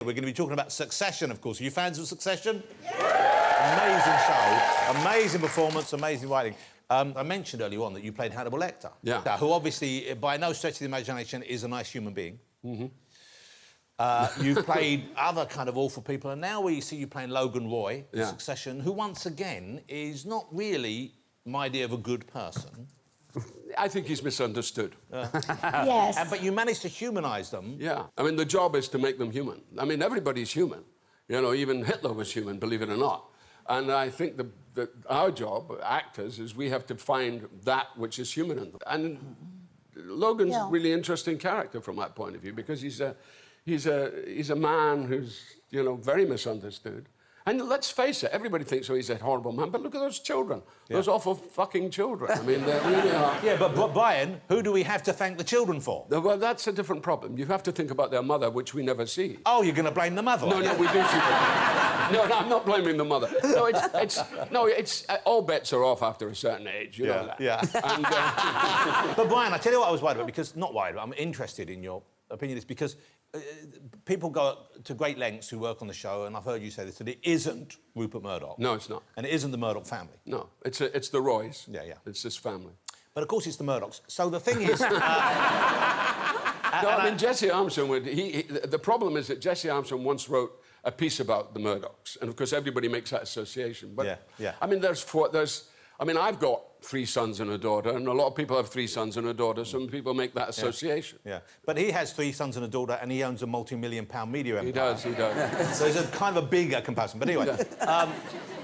We're going to be talking about Succession, of course. Are you fans of Succession? Yeah! Amazing show, amazing performance, amazing writing. I mentioned earlier on that you played Hannibal Lecter. Yeah. Who obviously, by no stretch of the imagination, is a nice human being. You've played other kind of awful people, and now we see you playing Logan Roy in Succession, who, once again, is not really my idea of a good person. I think he's misunderstood. Yes. But you managed to humanise them. Yeah. I mean, the job is to make them human. I mean, everybody's human. You know, even Hitler was human, believe it or not. And I think that our job, actors, is we have to find that which is human in them. And Logan's a really interesting character from that point of view, because he's a man who's, you know, very misunderstood. And let's face it, everybody thinks, oh, he's a horrible man, but look at those children. Those awful fucking children. I mean, they really are. Yeah, but Brian, who do we have to thank the children for? Well, that's a different problem. You have to think about their mother, which we never see. Oh, you're going to blame the mother? No, we do see them. No, I'm not blaming the mother. No, it's all bets are off after a certain age, you know that. Yeah. And, But Brian, I tell you what I was worried about, because, not worried, but I'm interested in your opinion, is because people go to great lengths who work on the show, and I've heard you say this, that it isn't Rupert Murdoch. No, it's not. And it isn't the Murdoch family. No, it's the Roys. Yeah. It's this family. But, of course, it's the Murdochs. So the thing is... No, I mean, Jesse Armstrong would... the problem is that Jesse Armstrong once wrote a piece about the Murdochs, and, of course, everybody makes that association. But, I mean, I mean, I've got 3 sons and a daughter, and a lot of people have 3 sons and a daughter. Some people make that association. Yeah. But he has 3 sons and a daughter, and he owns a multi-million-pound media empire. He does. So it's a kind of a bigger comparison. But anyway,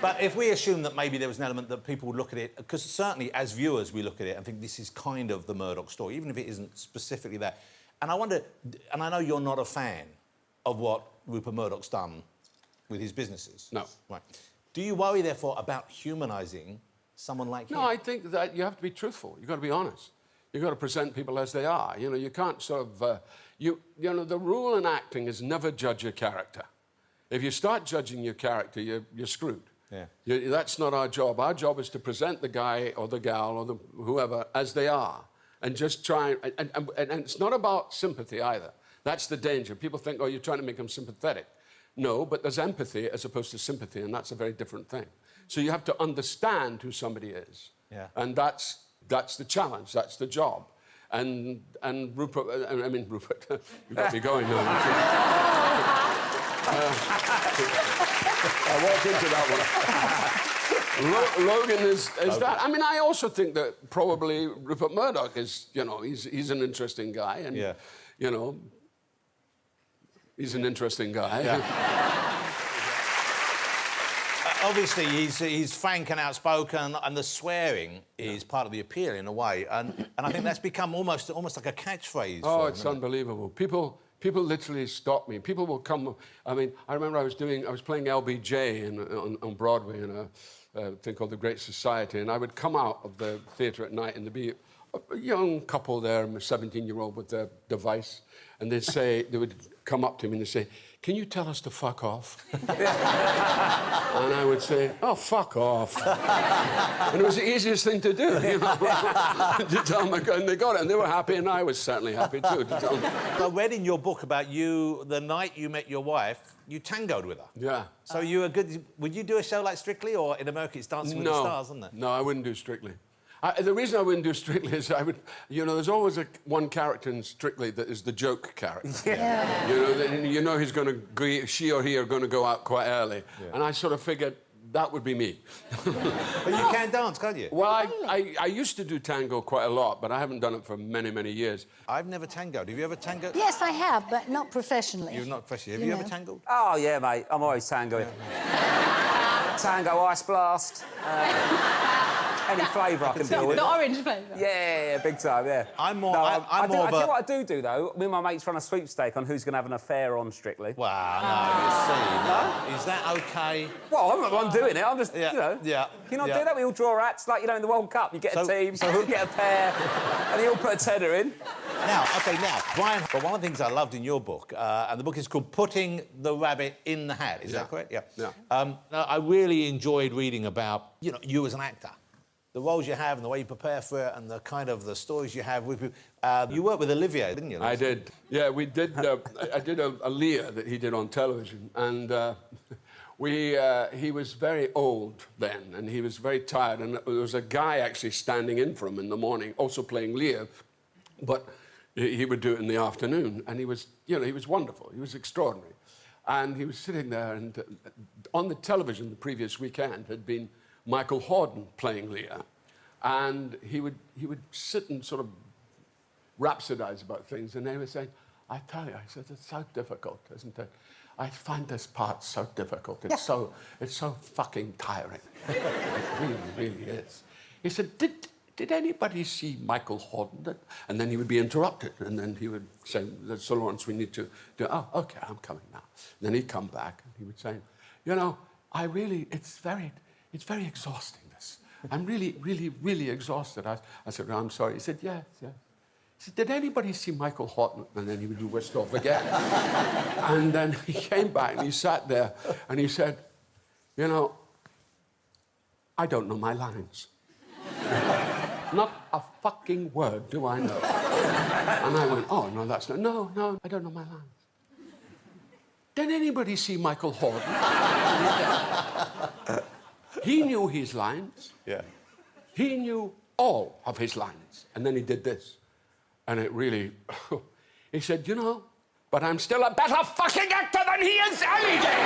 but if we assume that maybe there was an element that people would look at it, because certainly as viewers we look at it and think this is kind of the Murdoch story, even if it isn't specifically that. And I wonder, and I know you're not a fan of what Rupert Murdoch's done with his businesses. No. Right. Do you worry, therefore, about humanising someone like him? No, I think that you have to be truthful. You've got to be honest. You've got to present people as they are. You know, you can't sort of... you know, the rule in acting is never judge your character. If you start judging your character, you're screwed. Yeah. That's not our job. Our job is to present the guy or the gal or whoever as they are, and just try... And it's not about sympathy either. That's the danger. People think, oh, you're trying to make them sympathetic. No, but there's empathy as opposed to sympathy, and that's a very different thing. So you have to understand who somebody is. Yeah. And that's the challenge, that's the job. And Rupert, I mean, Rupert, you've got to be going now. I walked into that one. Logan is that. I mean, I also think that probably Rupert Murdoch is, you know, he's an interesting guy, and, you know, he's an interesting guy. Yeah. Obviously, he's frank and outspoken, and the swearing is part of the appeal in a way. And I think that's become almost like a catchphrase. Oh, it's unbelievable. People literally stop me. People will come. I mean, I remember I was playing LBJ on Broadway in a thing called The Great Society, and I would come out of the theatre at night, and there'd be a young couple there, a 17-year-old with their device, and they would come up to me and they'd say, "Can you tell us to fuck off?" And I would say, "Oh, fuck off." And it was the easiest thing to do, you know, to tell them, and they got it, and they were happy, and I was certainly happy too, to tell them. I read in your book about you, the night you met your wife, you tangoed with her. Yeah. So you were good... Would you do a show like Strictly, or in America it's Dancing with the Stars, isn't it? No, I wouldn't do Strictly. The reason I wouldn't do Strictly is you know, there's always one character in Strictly that is the joke character. Yeah. You know he's going to... She or he are going to go out quite early. Yeah. And I sort of figured that would be me. But you can dance, can't you? Well, I used to do tango quite a lot, but I haven't done it for many, many years. I've never tangoed. Have you ever tangoed? Yes, I have, but not professionally. You've not professionally. Have you ever tangoed? Oh, yeah, mate. I'm always tangoing. Tango Ice Blast. Any flavour I can deal with. The orange flavour? Yeah, big time, yeah. I'm more... I tell you what I do, though. Me and my mates run a sweepstake on who's going to have an affair on Strictly. Wow, no, you see. No? Is that OK? Well, I'm not the one doing it. I'm just, you know... Yeah. Can you not do that? We all draw hats, like, you know, in the World Cup. You get a team, you get a pair, and you all put a tenner in. Now, Brian, but one of the things I loved in your book, and the book is called Putting the Rabbit in the Hat, is that correct? Yeah. Yeah. I really enjoyed reading about, you know, you as an actor. the roles you have and the way you prepare for it and the kind of the stories you have with people. You worked with Olivier, didn't you? I did. Yeah, we did. I did a Lear that he did on television, and he was very old then, and he was very tired, and there was a guy actually standing in for him in the morning, also playing Lear, but he would do it in the afternoon, and he was, you know, he was wonderful. He was extraordinary. And he was sitting there, and on the television the previous weekend had been Michael Hordern playing Lear, and he would sit and sort of rhapsodize about things, and they were saying, I tell you, I said, it's so difficult, isn't it? I find this part so difficult. It's so fucking tiring. It really, really is. He said, did anybody see Michael Hordern? And then he would be interrupted, and then he would say, Sir Lawrence, we need to do, oh, OK, I'm coming now. And then he'd come back, and he would say, you know, it's very exhausting, this. I'm really, really, really exhausted. I said, no, I'm sorry. He said, yes, yes. He said, did anybody see Michael Hordern? And then he would be whisked off again. And then he came back, and he sat there, and he said, you know, I don't know my lines. Not a fucking word do I know. And I went, oh, no, that's not... No, I don't know my lines. Did anybody see Michael Hordern? He knew his lines. Yeah. He knew all of his lines. And then he did this. And it really... He said, you know, but I'm still a better fucking actor than he is any day!